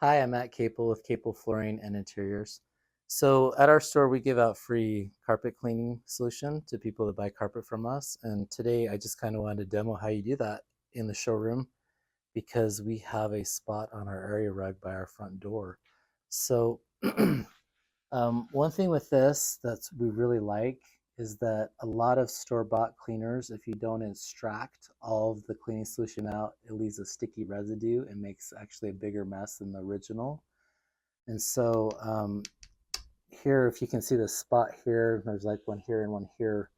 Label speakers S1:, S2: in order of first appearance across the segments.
S1: Hi, I'm at Capell with Capell Flooring and Interiors. So at our store, we give out free carpet cleaning solution to people that buy carpet from us. And today I just kind of wanted to demo how you do that in the showroom because we have a spot on our area rug by our front door. So one thing with this that we really like is that a lot of store-bought cleaners, if you don't extract all of the cleaning solution out, it leaves a sticky residue and makes actually a bigger mess than the original. And so here, if you can see the spot here, there's like one here and one here.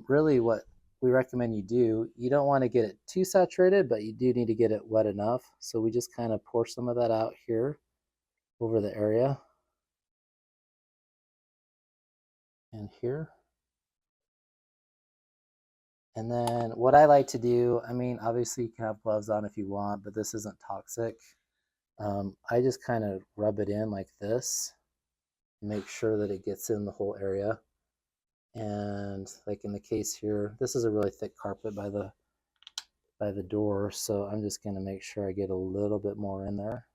S1: Really what we recommend you do, you don't want to get it too saturated, but you do need to get it wet enough. So we just kind of pour some of that out here over the area and here. And then what I like to do, I mean, obviously you can have gloves on if you want, but this isn't toxic. I just kind of rub it in like this, make sure that it gets in the whole area. And like in the case here, this is a really thick carpet by the door, so I'm just going to make sure I get a little bit more in there.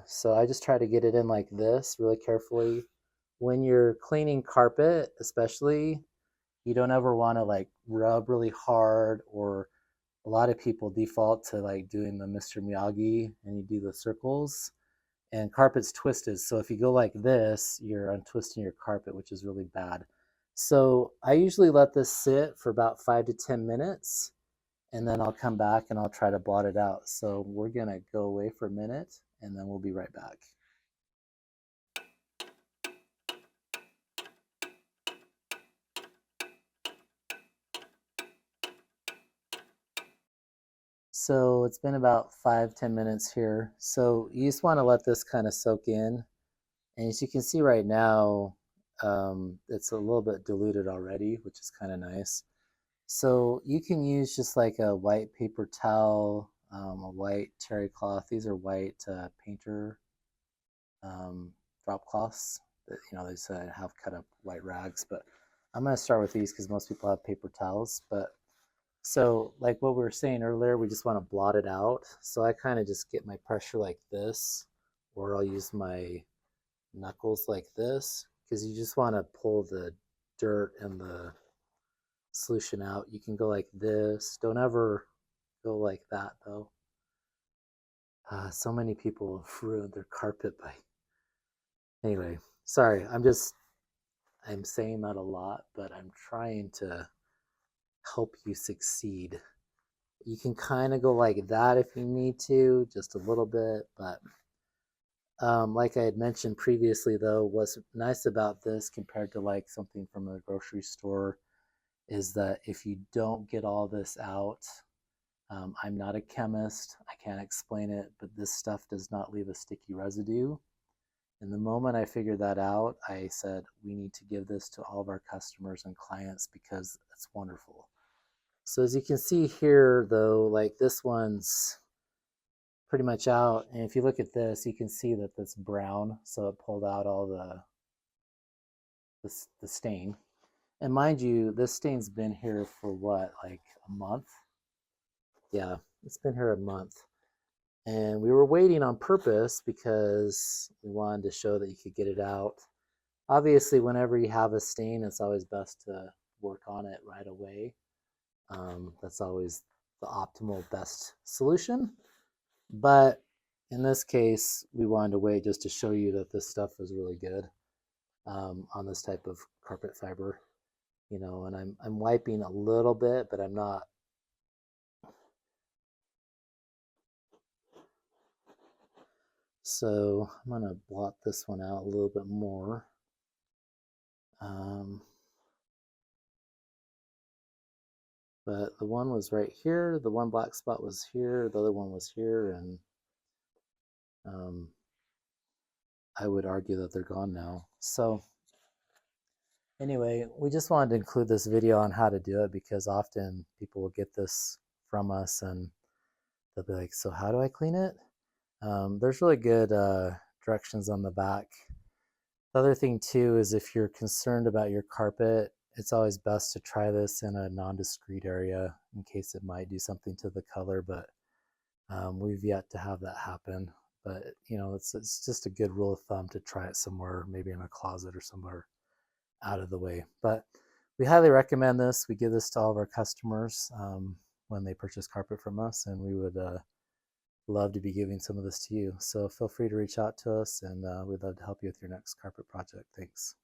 S1: So I just try to get it in like this really carefully. When you're cleaning carpet, especially, you don't ever want to like rub really hard, or a lot of people default to like doing the Mr. Miyagi and you do the circles, and carpet's twisted. So if you go like this, you're untwisting your carpet, which is really bad. So I usually let this sit for about 5 to 10 minutes, and then I'll come back and I'll try to blot it out. So we're gonna go away for a minute and then we'll be right back. So it's been about 5-10 minutes here. So you just want to let this kind of soak in. And as you can see right now, it's a little bit diluted already, which is kind of nice. So you can use just like a white paper towel, a white terry cloth. These are white painter drop cloths that, they say have cut up white rags, but I'm going to start with these because most people have paper towels. But so like what we were saying earlier, we just want to blot it out. So I kind of just get my pressure like this, or I'll use my knuckles like this, because you just want to pull the dirt and the solution out. You can go like this. Don't ever go like that though. So many people have ruined their carpet by. Anyway, sorry. I'm saying that a lot, but I'm trying to help you succeed. You can kind of go like that if you need to, just a little bit, but like I had mentioned previously though, what's nice about this compared to like something from a grocery store is that if you don't get all this out, I'm not a chemist, I can't explain it, but this stuff does not leave a sticky residue. And the moment I figured that out, I said, we need to give this to all of our customers and clients because it's wonderful. So as you can see here though, like this one's pretty much out. And if you look at this, you can see that that's brown. So it pulled out all the stain. And mind you, this stain's been here for what, like a month? Yeah, it's been here a month. And we were waiting on purpose because we wanted to show that you could get it out. Obviously, whenever you have a stain, it's always best to work on it right away. That's always the optimal best solution. But in this case, we wanted to wait just to show you that this stuff is really good on this type of carpet fiber. And I'm wiping a little bit, but I'm not. So I'm gonna blot this one out a little bit more. But the one was right here, the one black spot was here, the other one was here, and I would argue that they're gone now. So anyway, we just wanted to include this video on how to do it because often people will get this from us and they'll be like, so how do I clean it? There's really good directions on the back. The other thing too is if you're concerned about your carpet it's always best to try this in a non-discrete area in case it might do something to the color, but we've yet to have that happen. But it's just a good rule of thumb to try it somewhere, maybe in a closet or somewhere out of the way. But we highly recommend this. We give this to all of our customers when they purchase carpet from us, and we would love to be giving some of this to you. So feel free to reach out to us, and we'd love to help you with your next carpet project. Thanks.